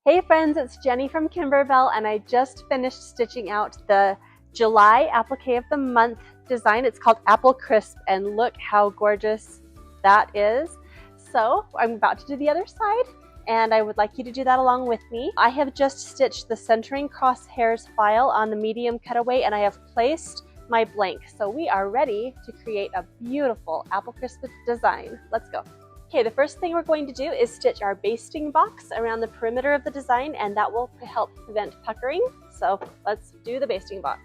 Hey friends, it's Jenny from Kimberbell, and I just finished stitching out the July applique of the month design. It's called Apple Crisp, and look how gorgeous that is. So I'm about to do the other side, and I would like you to do that along with me. I have just stitched the centering crosshairs file on the medium cutaway, and I have placed my blank. So we are ready to create a beautiful Apple Crisp design. Let's go. Okay, the first thing we're going to do is stitch our basting box around the perimeter of the design, and that will help prevent puckering. So let's do the basting box.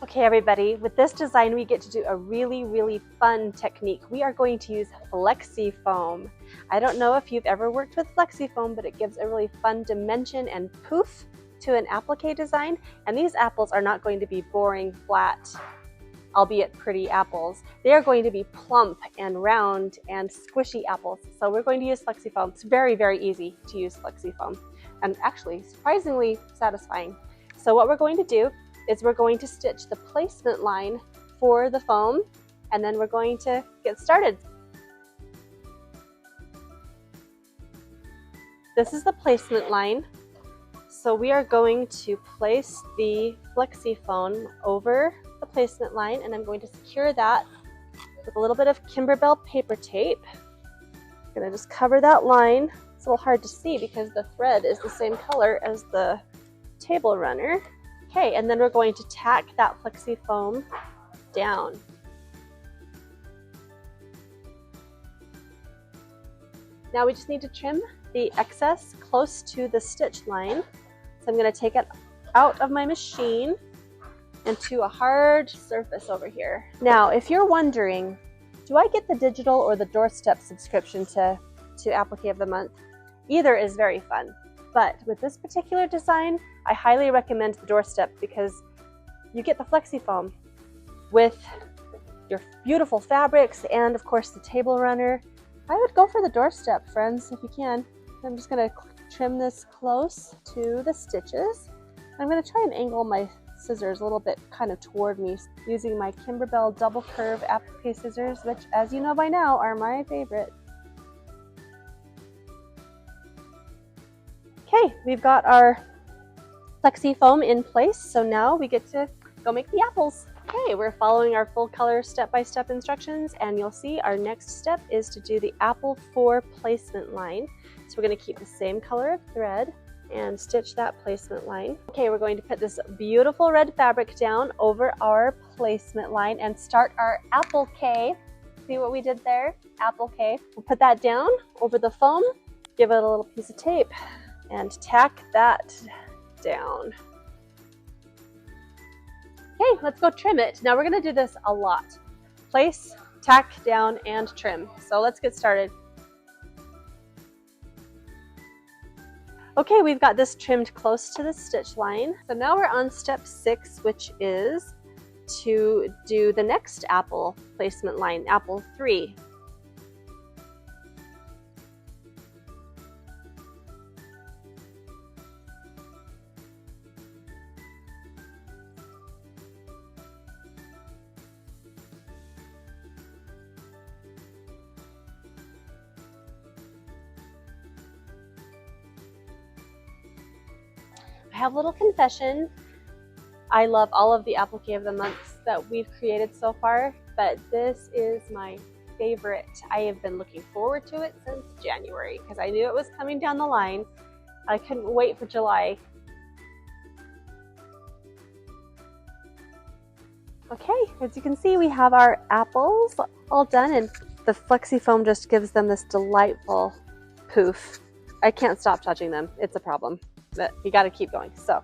Okay everybody, with this design we get to do a really fun technique. We are going to use FlexiFoam. I don't know if you've ever worked with FlexiFoam, but it gives a really fun dimension and poof to an applique design. And these apples are not going to be boring, flat, albeit pretty apples. They are going to be plump and round and squishy apples. So we're going to use FlexiFoam. It's very easy to use FlexiFoam, and actually surprisingly satisfying. So what we're going to do is we're going to stitch the placement line for the foam, and then we're going to get started. This is the placement line. So we are going to place the FlexiFoam over the placement line, and I'm going to secure that with a little bit of Kimberbell paper tape. I'm going to just cover that line. It's a little hard to see because the thread is the same color as the table runner. Okay, and then we're going to tack that FlexiFoam down. Now we just need to trim the excess close to the stitch line. So I'm going to take it out of my machine into a hard surface over here. Now, if you're wondering, do I get the digital or the doorstep subscription to Applique of the Month? Either is very fun, but with this particular design, I highly recommend the doorstep because you get the FlexiFoam with your beautiful fabrics and of course the table runner. I would go for the doorstep, friends, if you can. I'm just going to trim this close to the stitches. I'm going to try and angle my scissors a little bit kind of toward me using my Kimberbell double curve applique scissors, which, as you know by now, are my favorite. Okay, we've got our FlexiFoam in place, so now we get to go make the apples. Okay, we're following our full color step-by-step instructions, and you'll see our next step is to do the apple 4 placement line. So we're going to keep the same color of thread and stitch that placement line. Okay, we're going to put this beautiful red fabric down over our placement line and start our applique. See what we did there? Applique. We'll put that down over the foam, give it a little piece of tape, and tack that down. Okay, let's go trim it. Now we're going to do this a lot. Place, tack down, and trim. So let's get started. Okay, we've got this trimmed close to the stitch line. So now we're on step 6, which is to do the next apple placement line, apple 3. I have a little confession. I love all of the applique of the months that we've created so far, but this is my favorite. I have been looking forward to it since January because I knew it was coming down the line. I couldn't wait for July. Okay, as you can see, we have our apples all done, and the FlexiFoam just gives them this delightful poof. I can't stop touching them. It's a problem. But you got to keep going. So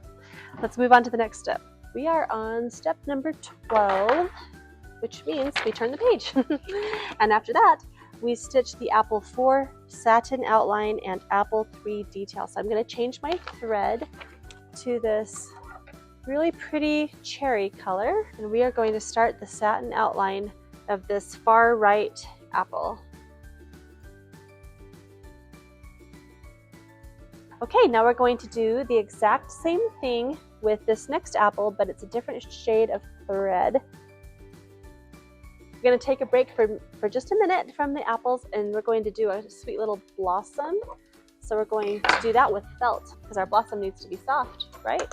let's move on to the next step. We are on step number 12, which means we turn the page. And after that, we stitch the apple 4 satin outline and apple 3 detail. So I'm going to change my thread to this really pretty cherry color, and we are going to start the satin outline of this far right apple. Okay, now we're going to do the exact same thing with this next apple, but it's a different shade of thread. We're going to take a break for just a minute from the apples, and we're going to do a sweet little blossom. So we're going to do that with felt because our blossom needs to be soft, right?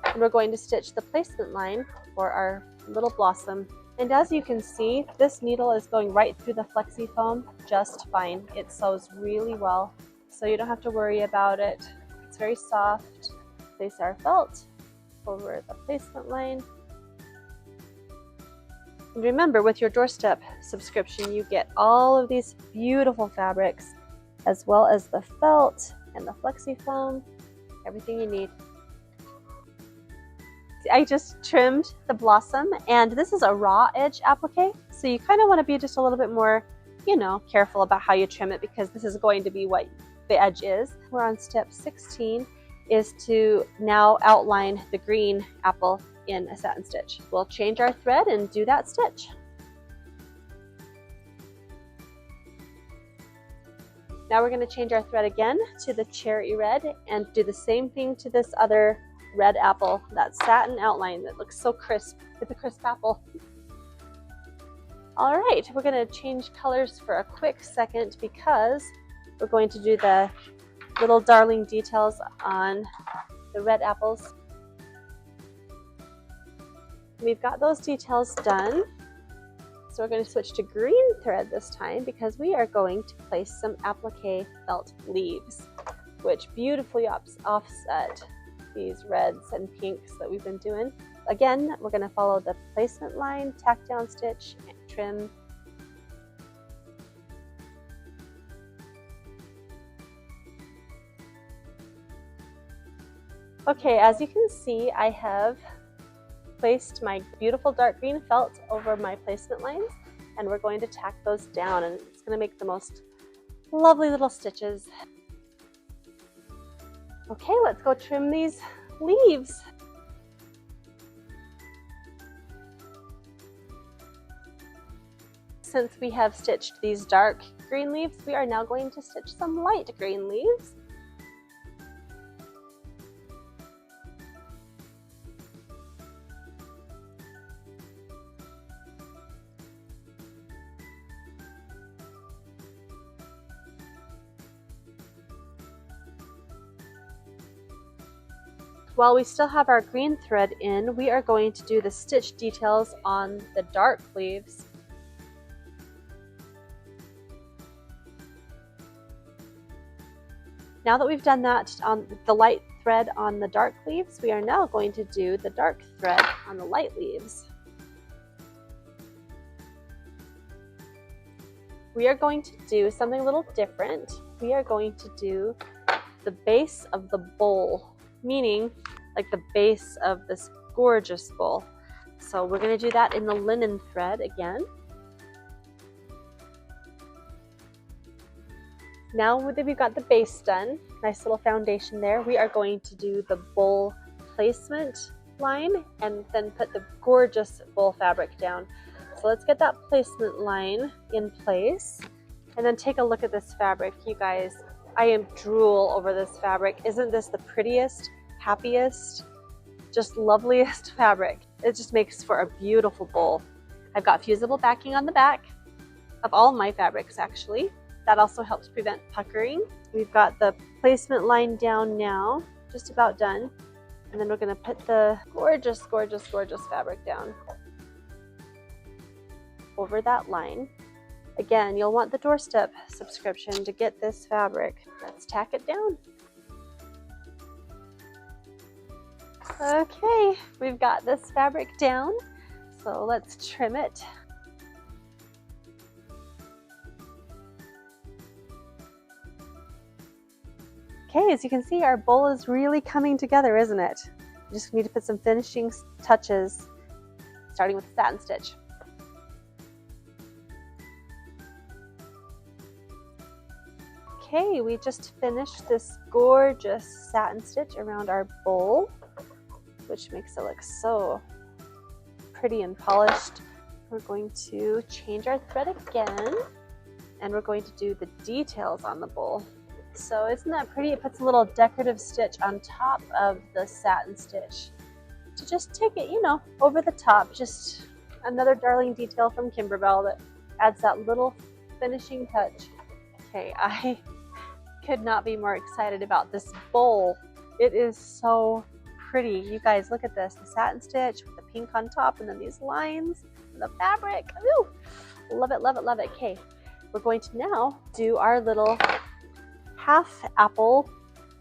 And we're going to stitch the placement line for our little blossom. And as you can see, this needle is going right through the FlexiFoam just fine. It sews really well, so you don't have to worry about it. It's very soft. Place our felt over the placement line. And remember, with your doorstep subscription, you get all of these beautiful fabrics, as well as the felt and the FlexiFoam, everything you need. I just trimmed the blossom, and this is a raw edge applique, so you kind of want to be just a little bit more, careful about how you trim it, because this is going to be what the edge is. We're on step 16, is to now outline the green apple in a satin stitch. We'll change our thread and do that stitch. Now we're going to change our thread again to the cherry red and do the same thing to this other red apple, that satin outline that looks so crisp. It's a crisp apple. All right, we're going to change colors for a quick second because we're going to do the little darling details on the red apples. We've got those details done. So we're going to switch to green thread this time because we are going to place some applique felt leaves, which beautifully offset these reds and pinks that we've been doing. Again, we're going to follow the placement line, tack down stitch, and trim. Okay, as you can see, I have placed my beautiful dark green felt over my placement lines, and we're going to tack those down, and it's going to make the most lovely little stitches. Okay, let's go trim these leaves. Since we have stitched these dark green leaves, we are now going to stitch some light green leaves. While we still have our green thread in, we are going to do the stitch details on the dark leaves. Now that we've done that on the light thread on the dark leaves, we are now going to do the dark thread on the light leaves. We are going to do something a little different. We are going to do the base of the bowl, meaning like the base of this gorgeous bowl. So we're going to do that in the linen thread again. Now that we've got the base done, nice little foundation there, we are going to do the bowl placement line and then put the gorgeous bowl fabric down. So let's get that placement line in place and then take a look at this fabric. You guys, I am drool over this fabric. Isn't this the prettiest, happiest, just loveliest fabric? It just makes for a beautiful bowl. I've got fusible backing on the back of all my fabrics actually. That also helps prevent puckering. We've got the placement line down now, just about done. And then we're gonna put the gorgeous, gorgeous, gorgeous fabric down over that line. Again, you'll want the doorstep subscription to get this fabric. Let's tack it down. Okay, we've got this fabric down, so let's trim it. Okay, as you can see, our bowl is really coming together, isn't it? We just need to put some finishing touches, starting with the satin stitch. Okay, we just finished this gorgeous satin stitch around our bowl, which makes it look so pretty and polished. We're going to change our thread again, and we're going to do the details on the bowl. So isn't that pretty? It puts a little decorative stitch on top of the satin stitch to just take it, you know, over the top, just Another darling detail from Kimberbell that adds that little finishing touch. Okay, I could not be more excited about this bowl. It is so pretty. You guys, look at this. The satin stitch with the pink on top and then these lines and the fabric. Ooh, love it, love it, love it. Okay, we're going to now do our little half apple,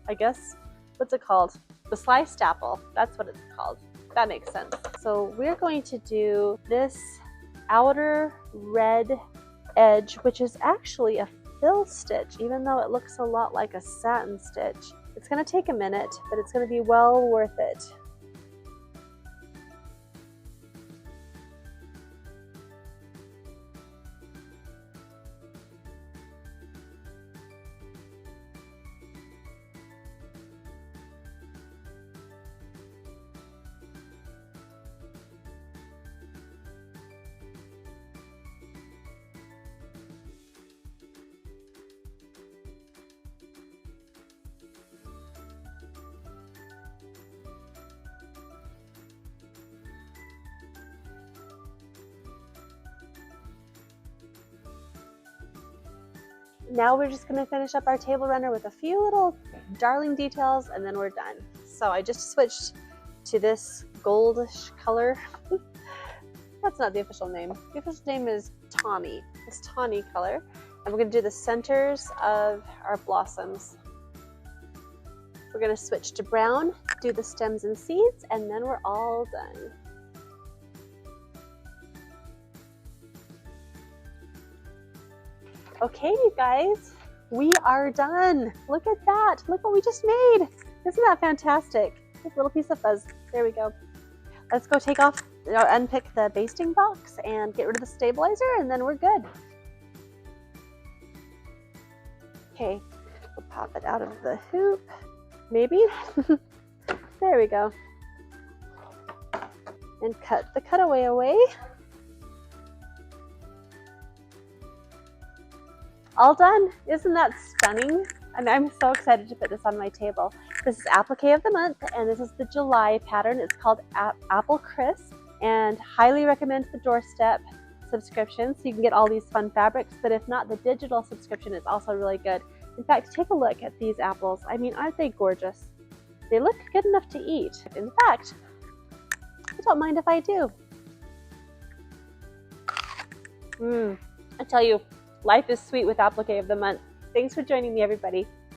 I guess. What's it called? The sliced apple. That's what it's called. That makes sense. So we're going to do this outer red edge, which is actually a fill stitch, even though it looks a lot like a satin stitch. It's going to take a minute, but it's going to be well worth it. Now we're just going to finish up our table runner with a few little darling details and then we're done. So I just switched to this goldish color. That's not the official name. The official name is tawny, this tawny color. And we're going to do the centers of our blossoms. We're going to switch to brown, do the stems and seeds, and then we're all done. Okay, you guys, we are done. Look at that. Look what we just made. Isn't that fantastic? A little piece of fuzz. There we go. Let's go take off, unpick the basting box and get rid of the stabilizer, and then we're good. Okay, we'll pop it out of the hoop. Maybe. There we go. And cut the cutaway away. All done. Isn't that stunning? And I'm so excited to put this on my table. This is Applique of the month, and this is the July pattern. It's called Apple Crisp, and highly recommend the doorstep subscription so you can get all these fun fabrics. But if not, the digital subscription is also really good. In fact, take a look at these apples. I mean, aren't they gorgeous? They look good enough to eat. In fact, I don't mind if I do. I tell you, life is sweet with Applique of the month. Thanks for joining me, everybody.